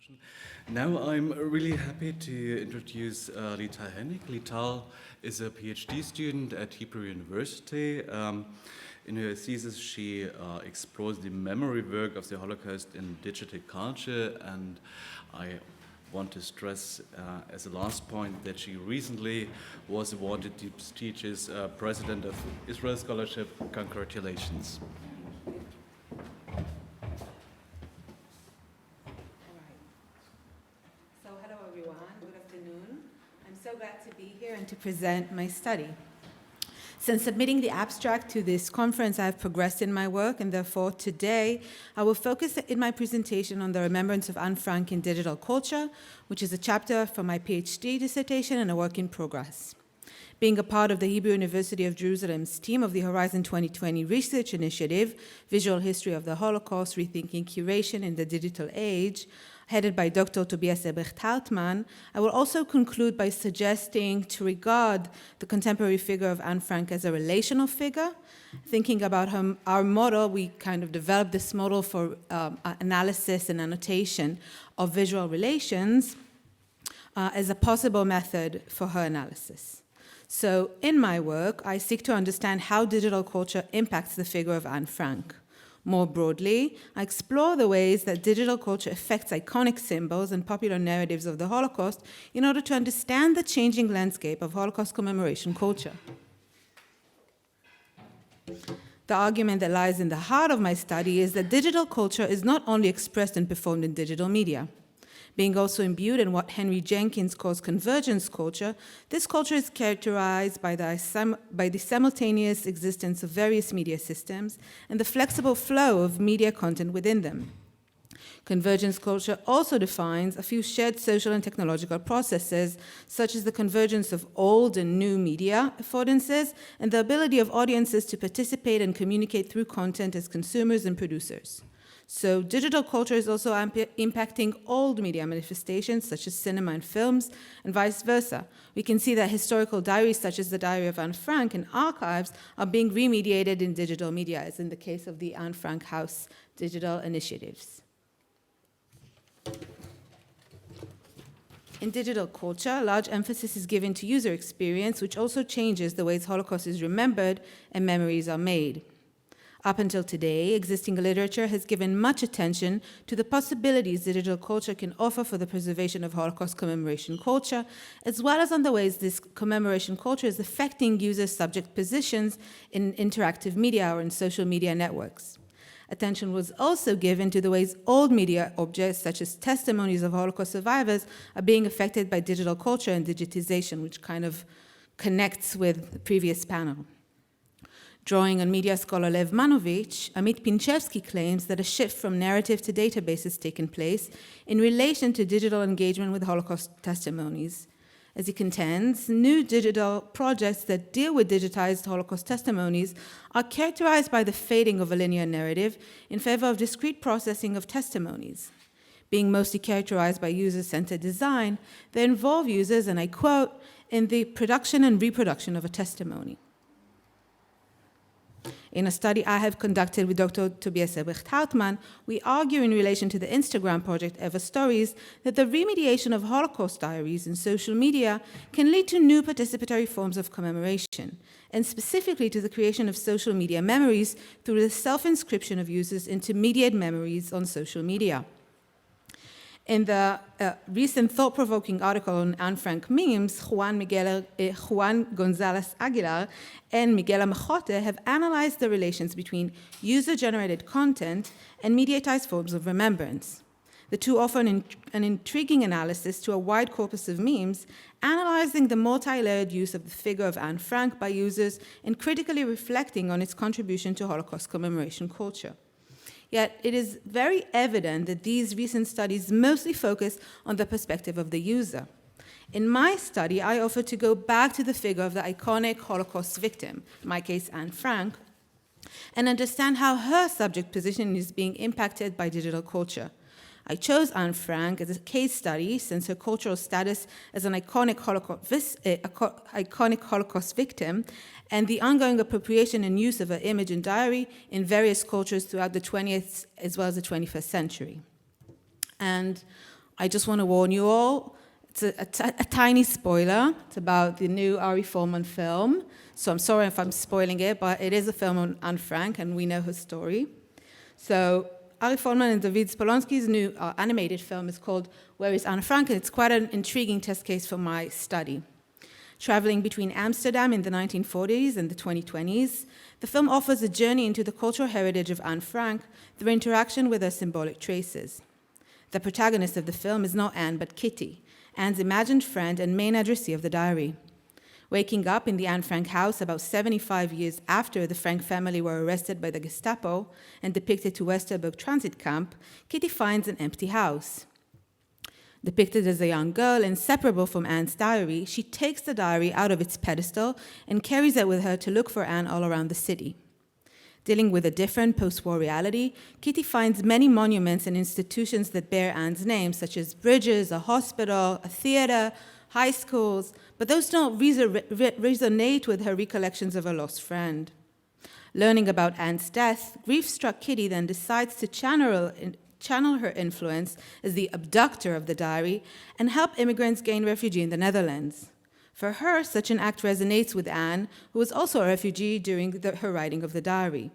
introduction. Now I'm really happy to introduce Lital Henig. Lital is a PhD student at Hebrew University. In her thesis, she explores the memory work of the Holocaust in digital culture, and I want to stress as a last point that she recently was awarded the prestigious President of Israel Scholarship. Congratulations. So glad to be here and to present my study. Since submitting the abstract to this conference, I have progressed in my work, and therefore today I will focus in my presentation on the remembrance of Anne Frank in digital culture, which is a chapter from my PhD dissertation and a work in progress. Being a part of the Hebrew University of Jerusalem's team of the Horizon 2020 Research Initiative, Visual History of the Holocaust, Rethinking Curation in the Digital Age, headed by Dr. Tobias Ebrecht-Hartmann, I will also conclude by suggesting to regard the contemporary figure of Anne Frank as a relational figure. Thinking about our model, we kind of developed this model for analysis and annotation of visual relations as a possible method for her analysis. So in my work, I seek to understand how digital culture impacts the figure of Anne Frank. More broadly, I explore the ways that digital culture affects iconic symbols and popular narratives of the Holocaust in order to understand the changing landscape of Holocaust commemoration culture. The argument that lies in the heart of my study is that digital culture is not only expressed and performed in digital media. Being also imbued in what Henry Jenkins calls convergence culture, this culture is characterized by the simultaneous existence of various media systems and the flexible flow of media content within them. Convergence culture also defines a few shared social and technological processes, such as the convergence of old and new media affordances and the ability of audiences to participate and communicate through content as consumers and producers. So digital culture is also impacting old media manifestations such as cinema and films, and vice versa. We can see that historical diaries such as the Diary of Anne Frank and archives are being remediated in digital media, as in the case of the Anne Frank House digital initiatives. In digital culture, large emphasis is given to user experience, which also changes the ways Holocaust is remembered and memories are made. Up until today, existing literature has given much attention to the possibilities digital culture can offer for the preservation of Holocaust commemoration culture, as well as on the ways this commemoration culture is affecting user subject positions in interactive media or in social media networks. Attention was also given to the ways old media objects, such as testimonies of Holocaust survivors, are being affected by digital culture and digitization, which kind of connects with the previous panel. Drawing on media scholar Lev Manovich, Amit Pinchevsky claims that a shift from narrative to database has taken place in relation to digital engagement with Holocaust testimonies. As he contends, new digital projects that deal with digitized Holocaust testimonies are characterized by the fading of a linear narrative in favor of discrete processing of testimonies. Being mostly characterized by user-centered design, they involve users, and I quote, in the production and reproduction of a testimony. In a study I have conducted with Dr. Tobias Ebrecht-Hartmann, we argue in relation to the Instagram project Ever Stories that the remediation of Holocaust diaries in social media can lead to new participatory forms of commemoration, and specifically to the creation of social media memories through the self-inscription of users into mediated memories on social media. In the recent thought-provoking article on Anne Frank memes, Juan Gonzalez Aguilar and Miguel Amajote have analyzed the relations between user-generated content and mediatized forms of remembrance. The two offer an intriguing analysis to a wide corpus of memes, analyzing the multi-layered use of the figure of Anne Frank by users and critically reflecting on its contribution to Holocaust commemoration culture. Yet it is very evident that these recent studies mostly focus on the perspective of the user. In my study, I offer to go back to the figure of the iconic Holocaust victim, in my case Anne Frank, and understand how her subject position is being impacted by digital culture. I chose Anne Frank as a case study since her cultural status as an iconic Holocaust victim and the ongoing appropriation and use of her image and diary in various cultures throughout the 20th as well as the 21st century. And I just want to warn you all, it's a tiny spoiler. It's about the new Ari Folman film. So I'm sorry if I'm spoiling it, but it is a film on Anne Frank, and we know her story. So Ari Folman and David Spolonsky's new animated film is called Where is Anne Frank? And it's quite an intriguing test case for my study. Traveling between Amsterdam in the 1940s and the 2020s, the film offers a journey into the cultural heritage of Anne Frank through interaction with her symbolic traces. The protagonist of the film is not Anne, but Kitty, Anne's imagined friend and main addressee of the diary. Waking up in the Anne Frank house about 75 years after the Frank family were arrested by the Gestapo and depicted to Westerbork transit camp, Kitty finds an empty house. Depicted as a young girl, inseparable from Anne's diary, she takes the diary out of its pedestal and carries it with her to look for Anne all around the city. Dealing with a different post-war reality, Kitty finds many monuments and institutions that bear Anne's name, such as bridges, a hospital, a theater, high schools, but those don't resonate with her recollections of her lost friend. Learning about Anne's death, grief-struck Kitty then decides to channel her influence as the abductor of the diary and help immigrants gain refugee in the Netherlands. For her, such an act resonates with Anne, who was also a refugee during her writing of the diary.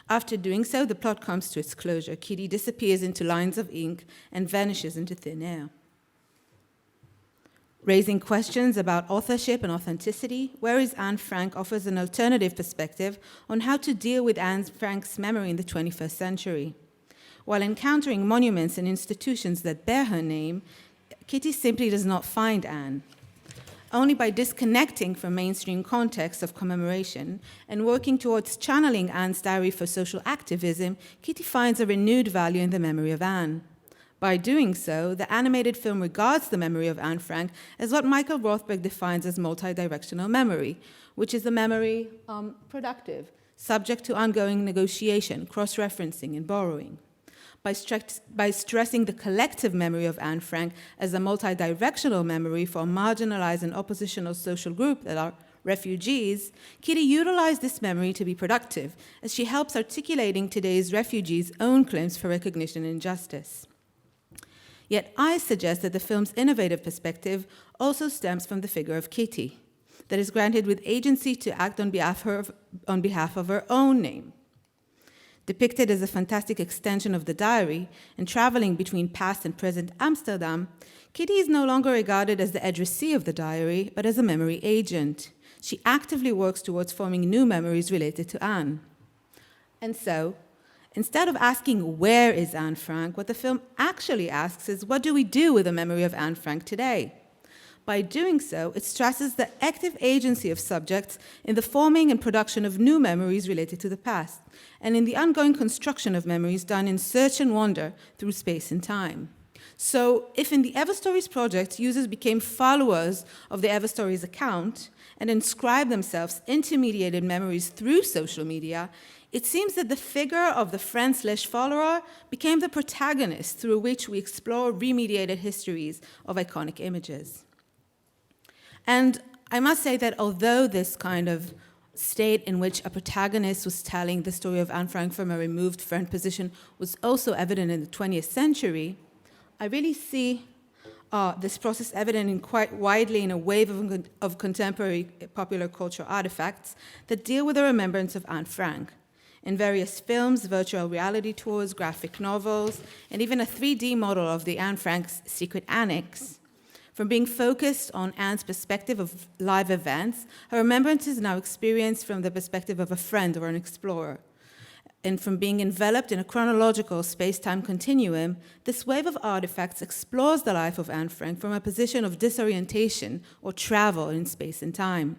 After doing so, the plot comes to its closure. Kitty disappears into lines of ink and vanishes into thin air. Raising questions about authorship and authenticity, Where is Anne Frank offers an alternative perspective on how to deal with Anne Frank's memory in the 21st century. While encountering monuments and institutions that bear her name, Kitty simply does not find Anne. Only by disconnecting from mainstream contexts of commemoration and working towards channeling Anne's diary for social activism, Kitty finds a renewed value in the memory of Anne. By doing so, the animated film regards the memory of Anne Frank as what Michael Rothberg defines as multidirectional memory, which is a memory productive, subject to ongoing negotiation, cross-referencing, and borrowing. By stressing the collective memory of Anne Frank as a multidirectional memory for a marginalized and oppositional social group that are refugees, Kitty utilized this memory to be productive as she helps articulating today's refugees' own claims for recognition and justice. Yet I suggest that the film's innovative perspective also stems from the figure of Kitty, that is granted with agency to act on behalf of her own name. Depicted as a fantastic extension of the diary and traveling between past and present Amsterdam, Kitty is no longer regarded as the addressee of the diary, but as a memory agent. She actively works towards forming new memories related to Anne. And so, instead of asking where is Anne Frank, what the film actually asks is what do we do with the memory of Anne Frank today? By doing so, it stresses the active agency of subjects in the forming and production of new memories related to the past, and in the ongoing construction of memories done in search and wonder through space and time. So, if in the EverStories project, users became followers of the EverStories account and inscribed themselves into mediated memories through social media, it seems that the figure of the friend/follower became the protagonist through which we explore remediated histories of iconic images. And I must say that although this kind of state in which a protagonist was telling the story of Anne Frank from a removed friend position was also evident in the 20th century, I really see this process evident in quite widely in a wave of contemporary popular culture artifacts that deal with the remembrance of Anne Frank. In various films, virtual reality tours, graphic novels, and even a 3D model of the Anne Frank's secret annex. From being focused on Anne's perspective of live events, her remembrance is now experienced from the perspective of a friend or an explorer. And from being enveloped in a chronological space-time continuum, this wave of artifacts explores the life of Anne Frank from a position of disorientation or travel in space and time.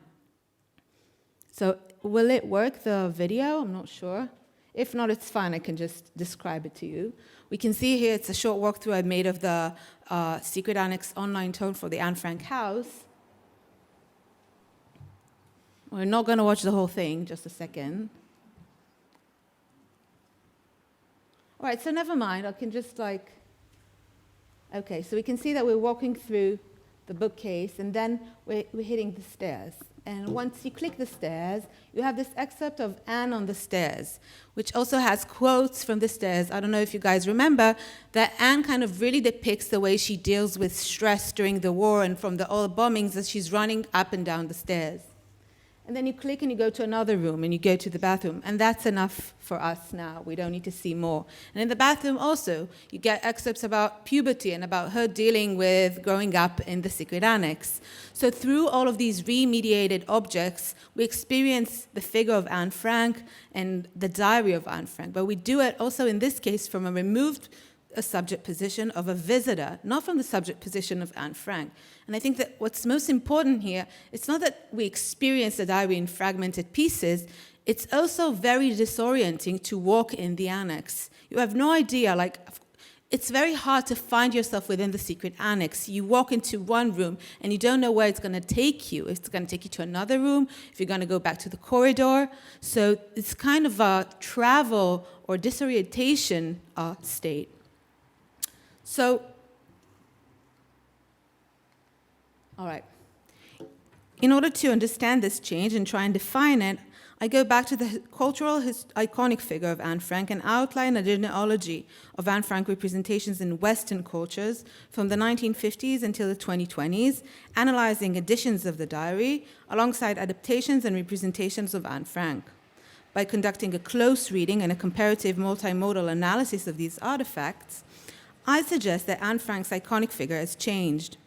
So will it work, the video? I'm not sure. If not, it's fine. I can just describe it to you. We can see here it's a short walkthrough I made of the Secret Annex online tour for the Anne Frank house. We're not going to watch the whole thing, just a second. All right, so never mind. I can just okay, so we can see that we're walking through the bookcase, and then we're hitting the stairs. And once you click the stairs, you have this excerpt of Anne on the Stairs, which also has quotes from the stairs. I don't know if you guys remember that Anne kind of really depicts the way she deals with stress during the war and from the oil bombings as she's running up and down the stairs. And then you click and you go to another room and you go to the bathroom. And that's enough for us now. We don't need to see more. And in the bathroom also, you get excerpts about puberty and about her dealing with growing up in the secret annex. So through all of these remediated objects, we experience the figure of Anne Frank and the diary of Anne Frank. But we do it also in this case from a removed subject position of a visitor, not from the subject position of Anne Frank. And I think that what's most important here, it's not that we experience the diary in fragmented pieces, it's also very disorienting to walk in the annex. You have no idea, like, it's very hard to find yourself within the secret annex. You walk into one room and you don't know where it's going to take you. If it's going to take you to another room, if you're going to go back to the corridor. So it's kind of a travel or disorientation state. So, all right. In order to understand this change and try and define it, I go back to the cultural iconic figure of Anne Frank and outline a genealogy of Anne Frank representations in Western cultures from the 1950s until the 2020s, analyzing editions of the diary alongside adaptations and representations of Anne Frank. By conducting a close reading and a comparative multimodal analysis of these artifacts, I suggest that Anne Frank's iconic figure has changed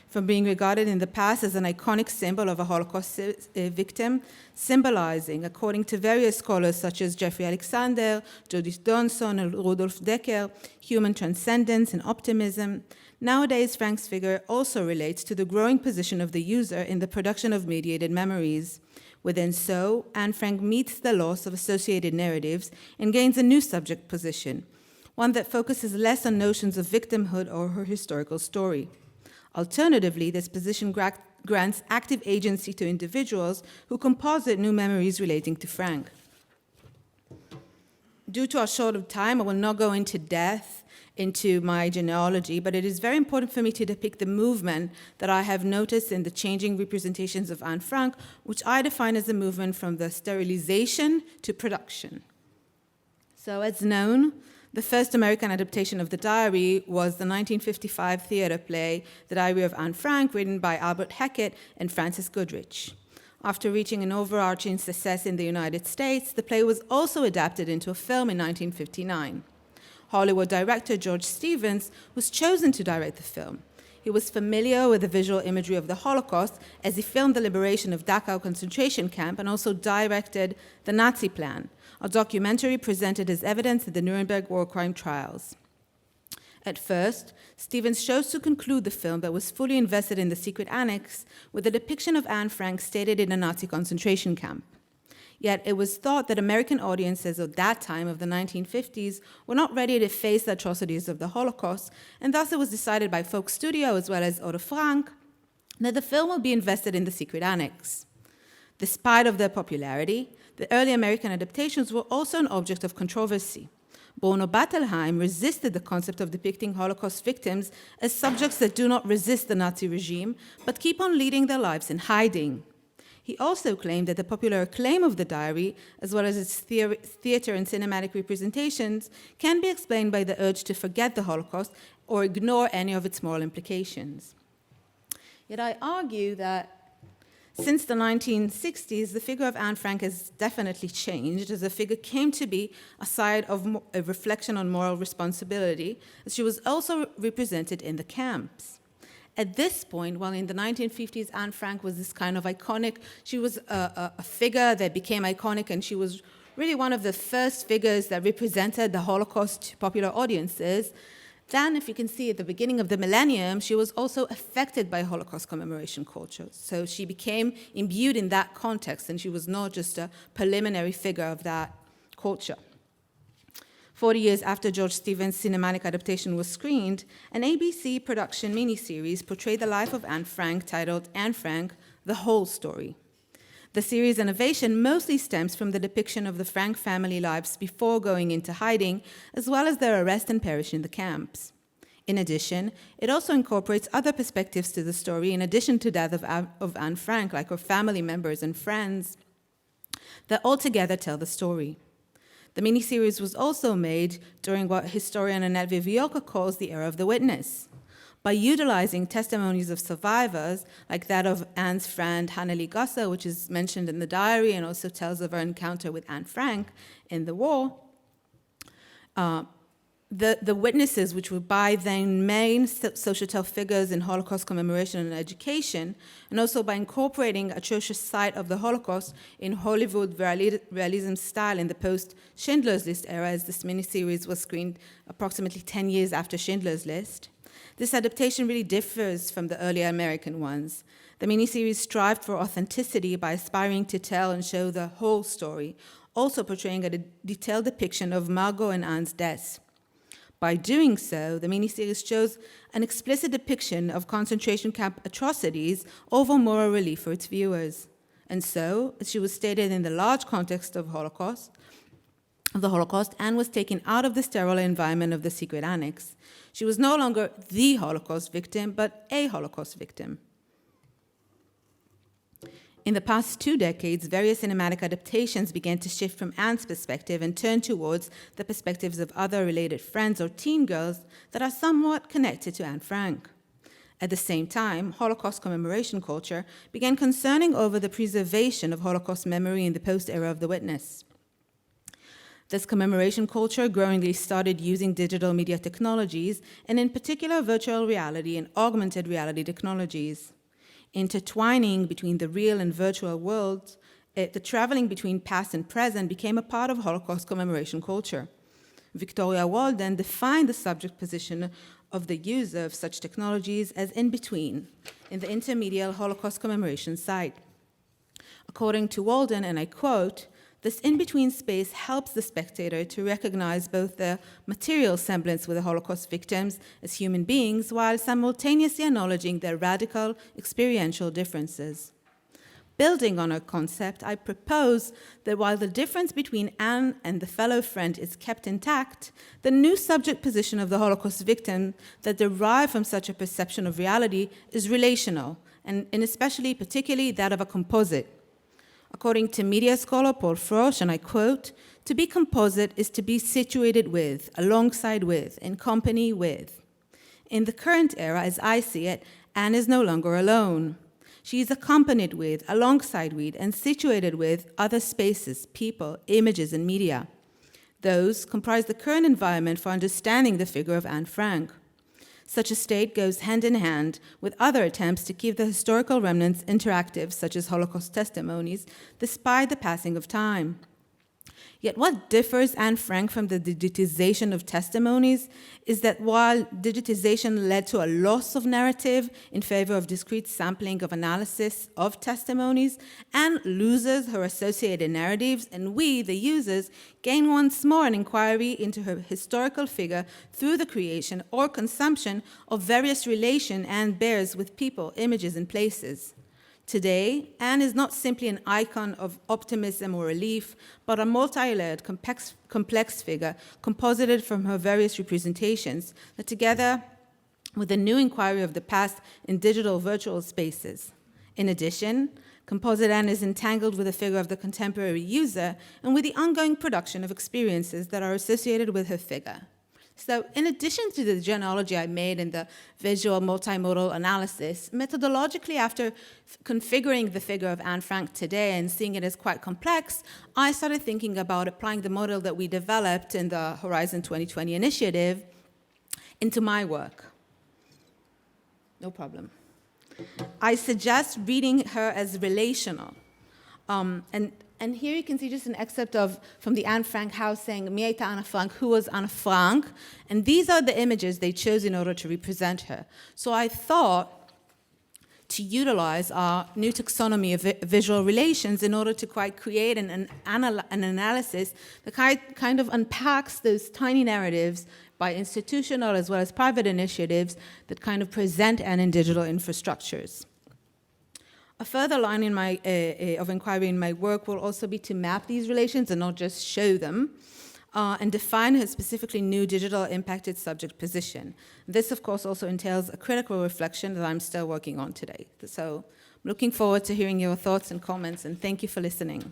from being regarded in the past as an iconic symbol of a Holocaust victim, symbolizing, according to various scholars such as Jeffrey Alexander, Judith Donson, and Rudolf Decker, human transcendence and optimism. Nowadays, Frank's figure also relates to the growing position of the user in the production of mediated memories. Within so, Anne Frank meets the loss of associated narratives and gains a new subject position, one that focuses less on notions of victimhood or her historical story. Alternatively, this position grants active agency to individuals who composite new memories relating to Frank. Due to our short of time, I will not go into depth into my genealogy, but it is very important for me to depict the movement that I have noticed in the changing representations of Anne Frank, which I define as a movement from the sterilization to production. So as known, the first American adaptation of the diary was the 1955 theater play, The Diary of Anne Frank, written by Albert Hackett and Francis Goodrich. After reaching an overarching success in the United States, the play was also adapted into a film in 1959. Hollywood director George Stevens was chosen to direct the film. He was familiar with the visual imagery of the Holocaust as he filmed the liberation of Dachau concentration camp and also directed The Nazi Plan, a documentary presented as evidence at the Nuremberg war crime trials. At first, Stevens chose to conclude the film that was fully invested in the secret annex with a depiction of Anne Frank stated in a Nazi concentration camp. Yet it was thought that American audiences at that time of the 1950s were not ready to face the atrocities of the Holocaust, and thus it was decided by Folk Studio as well as Otto Frank that the film would be invested in the secret annex. Despite of their popularity, the early American adaptations were also an object of controversy. Bruno Bettelheim resisted the concept of depicting Holocaust victims as subjects that do not resist the Nazi regime, but keep on leading their lives in hiding. He also claimed that the popular acclaim of the diary, as well as its theater and cinematic representations, can be explained by the urge to forget the Holocaust or ignore any of its moral implications. Yet I argue that since the 1960s, the figure of Anne Frank has definitely changed, as the figure came to be a side of a reflection on moral responsibility, as she was also represented in the camps. At this point, while in the 1950s, Anne Frank was this kind of iconic, she was a figure that became iconic, and she was really one of the first figures that represented the Holocaust to popular audiences. Then, if you can see at the beginning of the millennium, she was also affected by Holocaust commemoration culture. So she became imbued in that context, and she was not just a preliminary figure of that culture. 40 years after George Stevens' cinematic adaptation was screened, an ABC production miniseries portrayed the life of Anne Frank titled Anne Frank, The Whole Story. The series' innovation mostly stems from the depiction of the Frank family lives before going into hiding, as well as their arrest and perish in the camps. In addition, it also incorporates other perspectives to the story in addition to that of Anne Frank, like her family members and friends, that altogether tell the story. The miniseries was also made during what historian Annette Viviolka calls the era of the witness. By utilizing testimonies of survivors, like that of Anne's friend Hanneli Gosser, which is mentioned in the diary and also tells of her encounter with Anne Frank in the war, the witnesses, which were by then main societal figures in Holocaust commemoration and education, and also by incorporating atrocious site of the Holocaust in Hollywood realism style in the post-Schindler's List era, as this miniseries was screened approximately 10 years after Schindler's List. This adaptation really differs from the earlier American ones. The miniseries strived for authenticity by aspiring to tell and show the whole story, also portraying a detailed depiction of Margot and Anne's deaths. By doing so, the miniseries shows an explicit depiction of concentration camp atrocities over moral relief for its viewers. And so, as she was stated in the large context of the Holocaust, Anne was taken out of the sterile environment of the secret annex. She was no longer the Holocaust victim, but a Holocaust victim. In the past 2 decades, various cinematic adaptations began to shift from Anne's perspective and turn towards the perspectives of other related friends or teen girls that are somewhat connected to Anne Frank. At the same time, Holocaust commemoration culture began concerning over the preservation of Holocaust memory in the post-era of the witness. This commemoration culture growingly started using digital media technologies, and in particular virtual reality and augmented reality technologies. Intertwining between the real and virtual worlds, the traveling between past and present became a part of Holocaust commemoration culture. Victoria Walden defined the subject position of the user of such technologies as in between, in the intermediate Holocaust commemoration site. According to Walden, and I quote, "This in-between space helps the spectator to recognize both the material semblance with the Holocaust victims as human beings while simultaneously acknowledging their radical experiential differences." Building on her concept, I propose that while the difference between Anne and the fellow friend is kept intact, the new subject position of the Holocaust victim that derives from such a perception of reality is relational, and especially, particularly, that of a composite. According to media scholar Paul Frosch, and I quote, "To be composite is to be situated with, alongside with, in company with." In the current era, as I see it, Anne is no longer alone. She is accompanied with, alongside with, and situated with other spaces, people, images, and media. Those comprise the current environment for understanding the figure of Anne Frank. Such a state goes hand in hand with other attempts to keep the historical remnants interactive, such as Holocaust testimonies, despite the passing of time. Yet what differs Anne Frank from the digitization of testimonies is that while digitization led to a loss of narrative in favor of discrete sampling of analysis of testimonies, Anne loses her associated narratives, and we, the users, gain once more an inquiry into her historical figure through the creation or consumption of various relations Anne bears with people, images, and places. Today, Anne is not simply an icon of optimism or relief, but a multi-layered, complex figure composited from her various representations that together with a new inquiry of the past in digital virtual spaces. In addition, Composite Anne is entangled with the figure of the contemporary user and with the ongoing production of experiences that are associated with her figure. So in addition to the genealogy I made in the visual multimodal analysis, methodologically after configuring the figure of Anne Frank today and seeing it as quite complex, I started thinking about applying the model that we developed in the Horizon 2020 initiative into my work. No problem. I suggest reading her as relational. And here you can see just an excerpt from the Anne Frank house saying, "Mi eita Anne Frank," who was Anne Frank? And these are the images they chose in order to represent her. So I thought to utilize our new taxonomy of visual relations in order to create an analysis that kind of unpacks those tiny narratives by institutional as well as private initiatives that kind of present Anne in digital infrastructures. A further line in of inquiry in my work will also be to map these relations and not just show them. and define her specifically new digital impacted subject position. This, of course, also entails a critical reflection that I'm still working on today. So I'm looking forward to hearing your thoughts and comments, and thank you for listening.